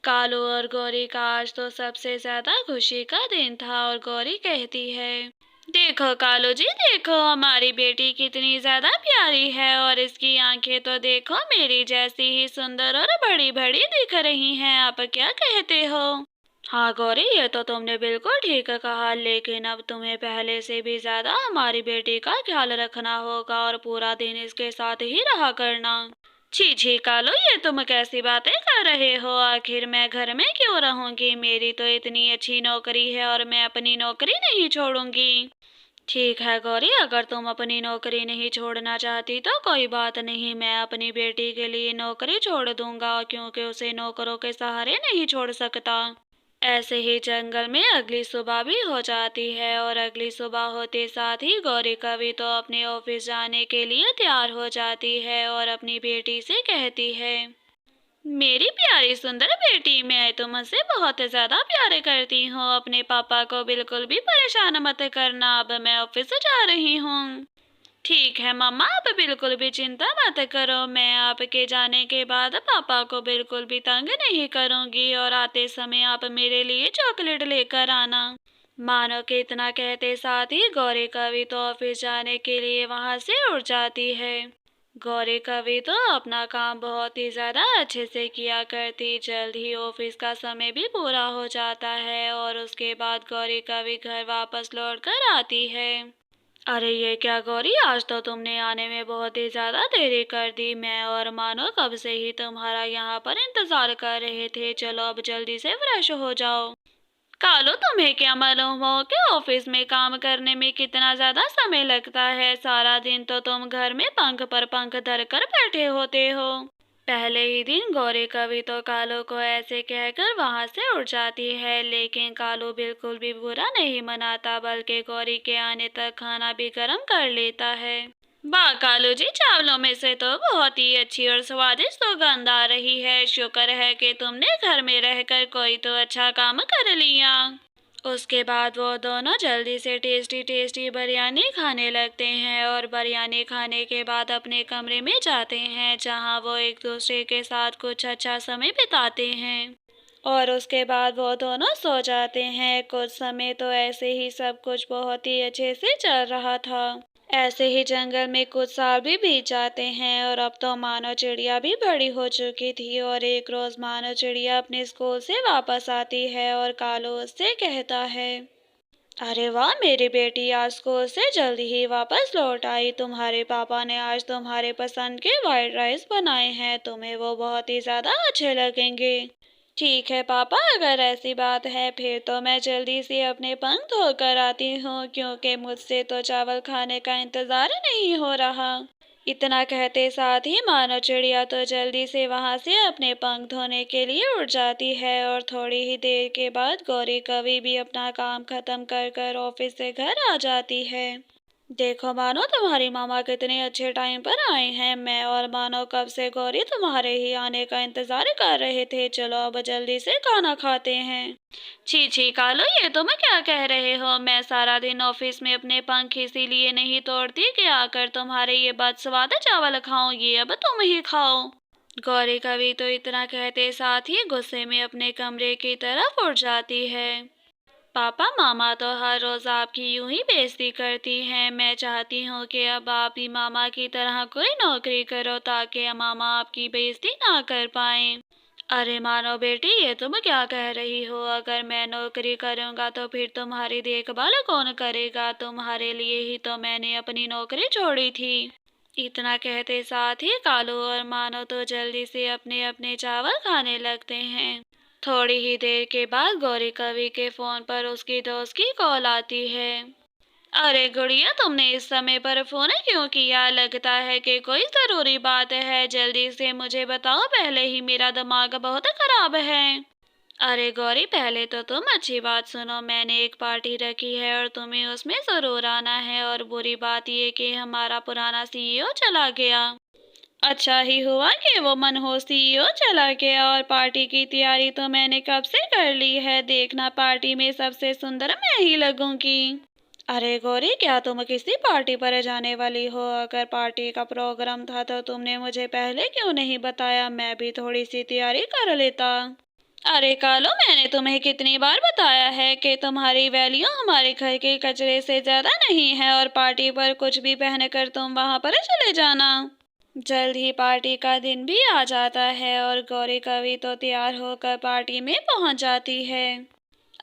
कालू और गौरी का आज तो सबसे ज्यादा खुशी का दिन था और गौरी कहती है, देखो कालू जी, देखो हमारी बेटी कितनी ज्यादा प्यारी है और इसकी आंखें तो देखो मेरी जैसी ही सुंदर और बड़ी बड़ी दिख रही हैं। आप क्या कहते हो? हाँ गौरी, ये तो तुमने बिल्कुल ठीक कहा, लेकिन अब तुम्हें पहले से भी ज्यादा हमारी बेटी का ख्याल रखना होगा और पूरा दिन इसके साथ ही रहा करना। छी छी कालो, ये तुम कैसी बातें कर रहे हो? आखिर मैं घर में क्यों रहूंगी? मेरी तो इतनी अच्छी नौकरी है और मैं अपनी नौकरी नहीं छोड़ूंगी। ठीक है गौरी, अगर तुम अपनी नौकरी नहीं छोड़ना चाहती तो कोई बात नहीं, मैं अपनी बेटी के लिए नौकरी छोड़ दूंगा, क्योंकि उसे नौकरों के सहारे नहीं छोड़ सकता। ऐसे ही जंगल में अगली सुबह भी हो जाती है और अगली सुबह होते साथ ही गौरी कवि तो अपने ऑफिस जाने के लिए तैयार हो जाती है और अपनी बेटी से कहती है, मेरी प्यारी सुंदर बेटी, मैं तुमसे बहुत ज्यादा प्यार करती हूँ। अपने पापा को बिल्कुल भी परेशान मत करना, अब मैं ऑफिस जा रही हूँ। ठीक है मम्मा, आप बिल्कुल भी चिंता मत करो, मैं आपके जाने के बाद पापा को बिल्कुल भी तंग नहीं करूंगी और आते समय आप मेरे लिए चॉकलेट लेकर आना। मानो कि इतना कहते साथ ही गौरी कवि तो ऑफिस जाने के लिए वहां से उड़ जाती है। गौरी कवि तो अपना काम बहुत ही ज्यादा अच्छे से किया करती। जल्द ही ऑफिस का समय भी पूरा हो जाता है और उसके बाद गौरी कवि घर वापस लौट कर आती है। अरे ये क्या गौरी, आज तो तुमने आने में बहुत ही ज्यादा देरी कर दी। मैं और मानो कब से ही तुम्हारा यहाँ पर इंतजार कर रहे थे। चलो अब जल्दी से फ्रेश हो जाओ। कालो, तुम्हें क्या मालूम हो कि ऑफिस में काम करने में कितना ज्यादा समय लगता है? सारा दिन तो तुम घर में पंख पर पंख धर कर बैठे होते हो। पहले ही दिन गौरी कवि तो कालू को ऐसे कहकर वहां से उड़ जाती है, लेकिन कालू बिल्कुल भी बुरा नहीं मनाता, बल्कि गौरी के आने तक खाना भी गर्म कर लेता है। वाह कालू जी, चावलों में से तो बहुत ही अच्छी और स्वादिष्ट सुगंध आ रही है। शुक्र है कि तुमने घर में रहकर कोई तो अच्छा काम कर लिया। उसके बाद वो दोनों जल्दी से टेस्टी टेस्टी बिरयानी खाने लगते हैं और बिरयानी खाने के बाद अपने कमरे में जाते हैं, जहां वो एक दूसरे के साथ कुछ अच्छा समय बिताते हैं और उसके बाद वो दोनों सो जाते हैं। कुछ समय तो ऐसे ही सब कुछ बहुत ही अच्छे से चल रहा था। ऐसे ही जंगल में कुछ साल भी बीत जाते हैं और अब तो मानो चिड़िया भी बड़ी हो चुकी थी और एक रोज मानो चिड़िया अपने स्कूल से वापस आती है और कालू उससे कहता है, अरे वाह मेरी बेटी, आज स्कूल से जल्दी ही वापस लौट आई। तुम्हारे पापा ने आज तुम्हारे पसंद के व्हाइट राइस बनाए हैं, तुम्हें वो बहुत ही ज्यादा अच्छे लगेंगे। ठीक है पापा, अगर ऐसी बात है फिर तो मैं जल्दी से अपने पंख धोकर आती हूँ, क्योंकि मुझसे तो चावल खाने का इंतजार नहीं हो रहा। इतना कहते साथ ही मानो चिड़िया तो जल्दी से वहां से अपने पंख धोने के लिए उड़ जाती है और थोड़ी ही देर के बाद गौरी कवि भी अपना काम खत्म कर कर ऑफिस से घर आ जाती है। देखो मानो, तुम्हारी मामा कितने अच्छे टाइम पर आए हैं। मैं और मानो कब से गौरी तुम्हारे ही आने का इंतजार कर रहे थे। चलो अब जल्दी से खाना खाते हैं। छी छी कालो, ये तुम क्या कह रहे हो? मैं सारा दिन ऑफिस में अपने पंख इसीलिए नहीं तोड़ती कि आकर तुम्हारे ये बदस्वाद चावल खाऊं, ये अब तुम ही खाओ। गौरी कवि तो इतना कहते साथ ही गुस्से में अपने कमरे की तरफ उड़ जाती है। पापा मामा तो हर रोज आपकी यूं ही बेइज्जती करती हैं। मैं चाहती हूँ कि अब आप भी मामा की तरह कोई नौकरी करो, ताकि मामा आपकी बेइज्जती ना कर पाएं। अरे मानो बेटी, ये तुम क्या कह रही हो? अगर मैं नौकरी करूँगा तो फिर तुम्हारी देखभाल कौन करेगा? तुम्हारे लिए ही तो मैंने अपनी नौकरी छोड़ी थी। इतना कहते साथ ही कालू और मानो तो जल्दी से अपने अपने चावल खाने लगते हैं। थोड़ी ही देर के बाद गौरी कवि के फोन पर उसकी दोस्त की कॉल आती है। अरे गुड़िया, तुमने इस समय पर फोन क्यों किया? लगता है कि कोई जरूरी बात है, जल्दी से मुझे बताओ, पहले ही मेरा दिमाग बहुत खराब है। अरे गौरी, पहले तो तुम अच्छी बात सुनो। मैंने एक पार्टी रखी है और तुम्हें उसमें जरूर आना है, और बुरी बात ये कि हमारा पुराना सीईओ चला गया। अच्छा ही हुआ कि वो मनहूस सीईओ चला गया, और पार्टी की तैयारी तो मैंने कब से कर ली है। देखना, पार्टी में सबसे सुंदर मैं ही लगूंगी। अरे गौरी, क्या तुम किसी पार्टी पर जाने वाली हो? अगर पार्टी का प्रोग्राम था तो तुमने मुझे पहले क्यों नहीं बताया? मैं भी थोड़ी सी तैयारी कर लेता। अरे कालो, मैंने तुम्हें कितनी बार बताया है कि तुम्हारी वैल्यू हमारे घर के कचरे से ज्यादा नहीं है, और पार्टी पर कुछ भी पहनकर तुम वहां पर चले जाना। जल्द ही पार्टी का दिन भी आ जाता है और गौरी कवि तो तैयार होकर पार्टी में पहुंच जाती है।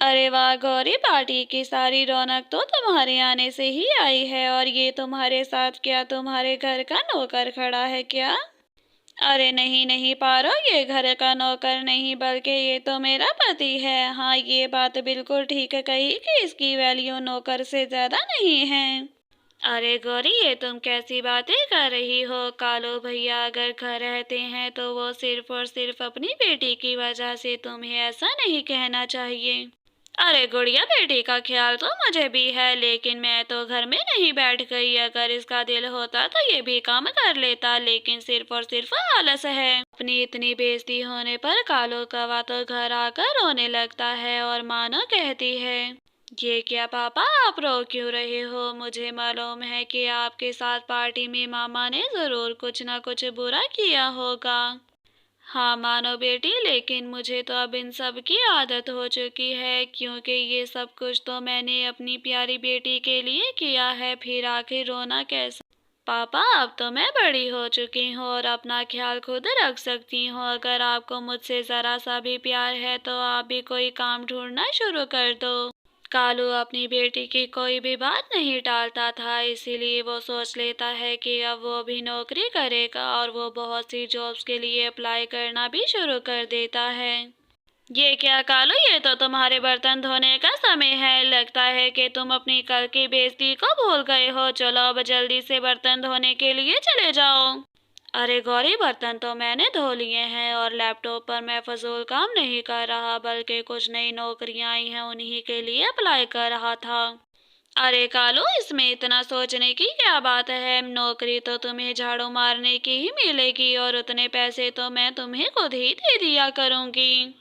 अरे वाह गौरी, पार्टी की सारी रौनक तो तुम्हारे आने से ही आई है। और ये तुम्हारे साथ क्या तुम्हारे घर का नौकर खड़ा है क्या? अरे नहीं नहीं पारो, ये घर का नौकर नहीं बल्कि ये तो मेरा पति है। हाँ, ये बात बिल्कुल ठीक कही कि इसकी वैल्यू नौकर से ज्यादा नहीं है। अरे गौरी, ये तुम कैसी बातें कर रही हो? कालो भैया अगर घर रहते हैं तो वो सिर्फ और सिर्फ अपनी बेटी की वजह से, तुम्हें ऐसा नहीं कहना चाहिए। अरे गुड़िया, बेटी का ख्याल तो मुझे भी है, लेकिन मैं तो घर में नहीं बैठ गई। अगर इसका दिल होता तो ये भी काम कर लेता, लेकिन सिर्फ और सिर्फ आलस है। अपनी इतनी बेइज्जती होने पर कालो कौवा तो घर आकर रोने लगता है और मानो कहती है, ये क्या पापा, आप रो क्यों रहे हो? मुझे मालूम है कि आपके साथ पार्टी में मामा ने जरूर कुछ ना कुछ बुरा किया होगा। हाँ मानो बेटी, लेकिन मुझे तो अब इन सब की आदत हो चुकी है, क्योंकि ये सब कुछ तो मैंने अपनी प्यारी बेटी के लिए किया है। फिर आखिर रोना कैसे? पापा, अब तो मैं बड़ी हो चुकी हूँ और अपना ख्याल खुद रख सकती हूँ। अगर आपको मुझसे जरा सा भी प्यार है तो आप भी कोई काम ढूंढना शुरू कर दो। कालू अपनी बेटी की कोई भी बात नहीं टालता था, इसीलिए वो सोच लेता है कि अब वो भी नौकरी करेगा और वो बहुत सी जॉब्स के लिए अप्लाई करना भी शुरू कर देता है। ये क्या कालू, ये तो तुम्हारे बर्तन धोने का समय है। लगता है कि तुम अपनी कल की बेइज्जती को भूल गए हो। चलो अब जल्दी से बर्तन धोने के लिए चले जाओ। अरे गौरी, बर्तन तो मैंने धो लिए हैं और लैपटॉप पर मैं फजूल काम नहीं कर रहा, बल्कि कुछ नई नौकरियां आई हैं उन्हीं के लिए अप्लाई कर रहा था। अरे कालू, इसमें इतना सोचने की क्या बात है? नौकरी तो तुम्हें झाड़ू मारने की ही मिलेगी और उतने पैसे तो मैं तुम्हें खुद ही दे दिया करूंगी।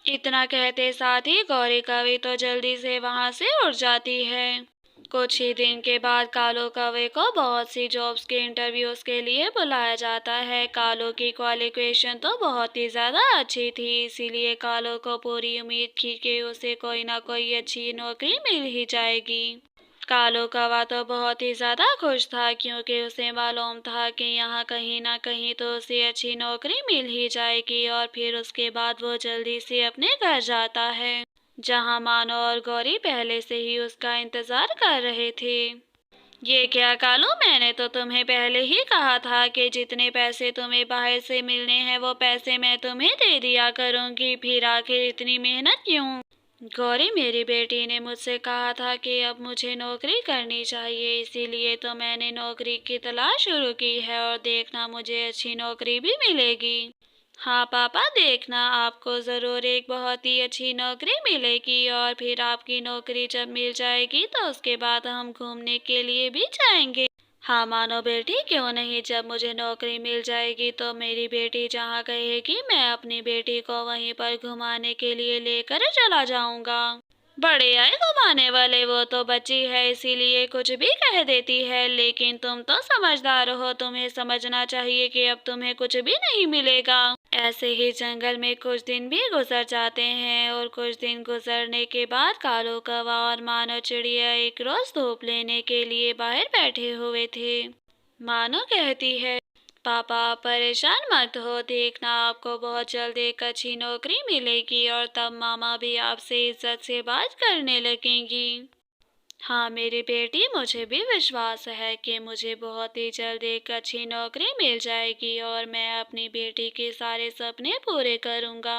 इतना कहते साथ ही गौरी कवि तो जल्दी से वहां से उठ जाती है। कुछ ही दिन के बाद कालो कौवे को बहुत सी जॉब्स के इंटरव्यूज के लिए बुलाया जाता है। कालो की क्वालिफिकेशन तो बहुत ही ज़्यादा अच्छी थी, इसीलिए कालो को पूरी उम्मीद थी कि उसे कोई ना कोई अच्छी नौकरी मिल ही जाएगी। कालो कौवा तो बहुत ही ज़्यादा खुश था, क्योंकि उसे मालूम था कि यहाँ कहीं ना कहीं तो उसे अच्छी नौकरी मिल ही जाएगी। और फिर उसके बाद वो जल्दी से अपने घर जाता है, जहाँ मानो और गौरी पहले से ही उसका इंतजार कर रहे थे। ये क्या कालू, मैंने तो तुम्हें पहले ही कहा था कि जितने पैसे तुम्हें बाहर से मिलने हैं वो पैसे मैं तुम्हें दे दिया करूंगी, फिर आखिर इतनी मेहनत क्यों? गौरी, मेरी बेटी ने मुझसे कहा था कि अब मुझे नौकरी करनी चाहिए, इसीलिए तो मैंने नौकरी की तलाश शुरू की है और देखना मुझे अच्छी नौकरी भी मिलेगी। हाँ पापा, देखना आपको ज़रूर एक बहुत ही अच्छी नौकरी मिलेगी, और फिर आपकी नौकरी जब मिल जाएगी तो उसके बाद हम घूमने के लिए भी जाएंगे। हाँ मानो बेटी, क्यों नहीं। जब मुझे नौकरी मिल जाएगी तो मेरी बेटी जहाँ कहेगी मैं अपनी बेटी को वहीं पर घुमाने के लिए लेकर चला जाऊंगा। बड़े आए घुमाने वाले, वो तो बच्ची है इसीलिए कुछ भी कह देती है, लेकिन तुम तो समझदार हो, तुम्हें समझना चाहिए कि अब तुम्हें कुछ भी नहीं मिलेगा। ऐसे ही जंगल में कुछ दिन भी गुजर जाते हैं और कुछ दिन गुजरने के बाद कालो कौवा और मानो चिड़िया एक रोज धूप लेने के लिए बाहर बैठे हुए थे। मानो कहती है, पापा आप परेशान मत हो, देखना आपको बहुत जल्द एक अच्छी नौकरी मिलेगी और तब मामा भी आपसे इज्जत से बात करने लगेंगी। हाँ मेरी बेटी, मुझे भी विश्वास है कि मुझे बहुत ही जल्द एक अच्छी नौकरी मिल जाएगी और मैं अपनी बेटी के सारे सपने पूरे करूँगा।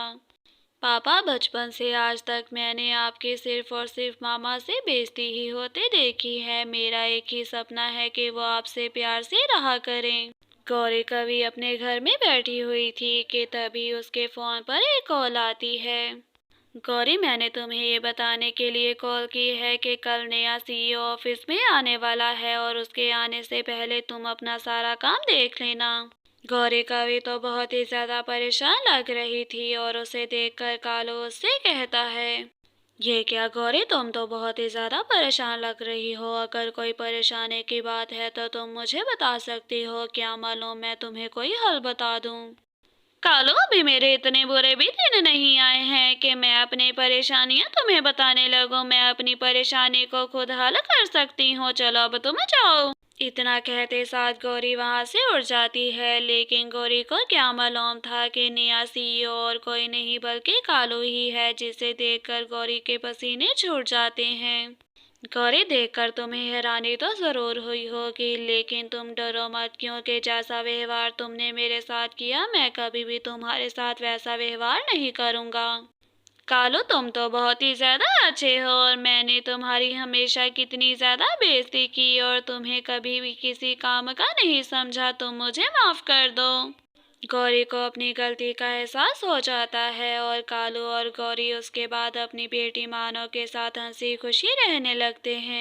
पापा, बचपन से आज तक मैंने आपके सिर्फ और सिर्फ मामा से बेइज्जती ही होते देखी है। मेरा एक ही सपना है कि वो आपसे प्यार से रहा करें। गौरी कवि अपने घर में बैठी हुई थी कि तभी उसके फोन पर एक कॉल आती है। गौरी, मैंने तुम्हें ये बताने के लिए कॉल की है कि कल नया सीईओ ऑफिस में आने वाला है और उसके आने से पहले तुम अपना सारा काम देख लेना। गौरी कवि तो बहुत ही ज्यादा परेशान लग रही थी और उसे देखकर कालो उससे कहता है, ये क्या गौरी, तुम तो बहुत ही ज्यादा परेशान लग रही हो। अगर कोई परेशानी की बात है तो तुम मुझे बता सकती हो, क्या मालूम मैं तुम्हें कोई हल बता दूं। कालो, अभी मेरे इतने बुरे भी दिन नहीं आए हैं कि मैं अपनी परेशानियां तुम्हें बताने लगूं। मैं अपनी परेशानी को खुद हल कर सकती हूँ। चलो अब तुम जाओ। इतना कहते साथ गौरी वहां से उड़ जाती है, लेकिन गौरी को क्या मालूम था कि नया सीईओ और कोई नहीं बल्कि कालू ही है, जिसे देखकर गौरी के पसीने छूट जाते हैं। गौरी देखकर तुम्हें हैरानी तो जरूर हुई होगी, लेकिन तुम डरो मत, क्योंकि जैसा व्यवहार तुमने मेरे साथ किया मैं कभी भी तुम्हारे साथ वैसा व्यवहार नहीं करूंगा। कालू, तुम तो बहुत ही ज्यादा अच्छे हो और मैंने तुम्हारी हमेशा कितनी ज्यादा बेइज्जती की और तुम्हें कभी भी किसी काम का नहीं समझा। तुम मुझे माफ कर दो। गौरी को अपनी गलती का एहसास हो जाता है और कालू और गौरी उसके बाद अपनी बेटी मानो के साथ हंसी खुशी रहने लगते हैं।